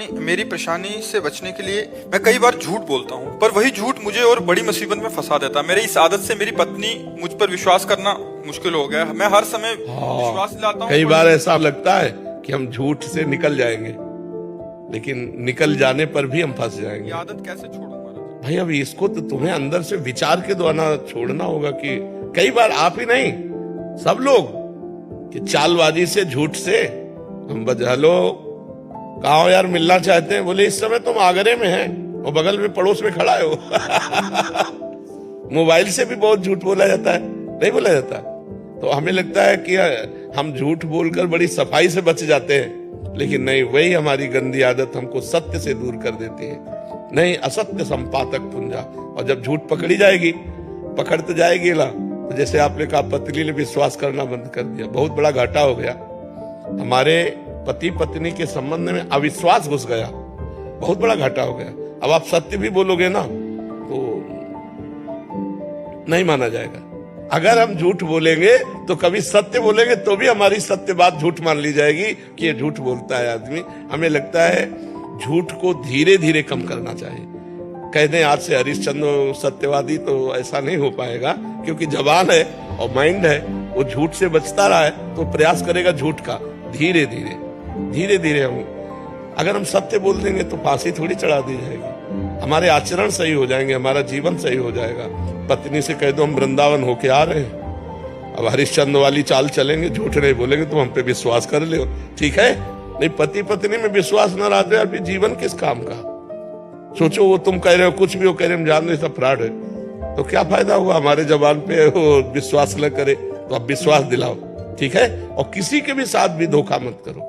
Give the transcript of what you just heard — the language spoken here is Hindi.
मेरी परेशानी से बचने के लिए मैं कई बार झूठ बोलता हूँ, पर वही झूठ मुझे और बड़ी मुसीबत में फंसा देता है। मेरी इस आदत से मेरी पत्नी मुझ पर विश्वास करना मुश्किल हो गया है। मैं हर समय विश्वास दिलाता हूँ। कई बार ऐसा लगता है कि हम झूठ से निकल जाएंगे, लेकिन निकल जाने पर भी हम फंस जाएंगे। ये आदत कैसे छोड़ूंगा? भाई अब इसको तो तुम्हें अंदर से विचार के द्वारा छोड़ना होगा कि कई बार आप ही नहीं, सब लोग कि चालबाजी से, झूठ से हम हेलो कहा हो यार, मिलना चाहते हैं, बोले इस समय तुम आगरे में हैं और बगल में पड़ोस में खड़ा हो। मोबाइल से भी बहुत झूठ बोला जाता है, नहीं बोला जाता। तो हमें लगता है कि हम झूठ बोलकर बड़ी सफाई से बच जाते हैं, लेकिन नहीं, वही हमारी गंदी आदत हमको सत्य से दूर कर देती है। नहीं, असत्य संपातक पुंजा। और जब झूठ पकड़ी जाएगी, पकड़ तो जाएगी ना, तो जैसे आपने कहा पत्नी ने विश्वास करना बंद कर दिया, बहुत बड़ा घाटा हो गया। हमारे पति पत्नी के संबंध में अविश्वास घुस गया, बहुत बड़ा घाटा हो गया। अब आप सत्य भी बोलोगे ना तो नहीं माना जाएगा। अगर हम झूठ बोलेंगे तो कभी सत्य बोलेंगे तो भी हमारी सत्य बात झूठ मान ली जाएगी कि ये झूठ बोलता है आदमी। हमें लगता है झूठ को धीरे धीरे कम करना चाहिए। कह दें आज से हरिश्चंद्र सत्यवादी, तो ऐसा नहीं हो पाएगा, क्योंकि जवान है और माइंड है, वो झूठ से बचता रहा है तो प्रयास करेगा झूठ का। धीरे धीरे धीरे धीरे अगर हम सत्य बोल देंगे तो फांसी थोड़ी चढ़ा दी जाएगी। हमारे आचरण सही हो जाएंगे, हमारा जीवन सही हो जाएगा। पत्नी से कह दो हम वृंदावन होके आ रहे हैं, अब हरिश्चंद्र वाली चाल चलेंगे, झूठ नहीं बोलेंगे, तुम हम पे विश्वास कर ले, ठीक है? नहीं, पति पत्नी में विश्वास न रहा तो फिर जीवन किस काम का? सोचो, वो तुम कह रहे हो कुछ भी, वो कह रहे हम जान रहे सब फ्रॉड है, तो क्या फायदा हुआ? हमारे जबान पे वो विश्वास न करे तो अब विश्वास दिलाओ, ठीक है? और किसी के भी साथ भी धोखा मत करो।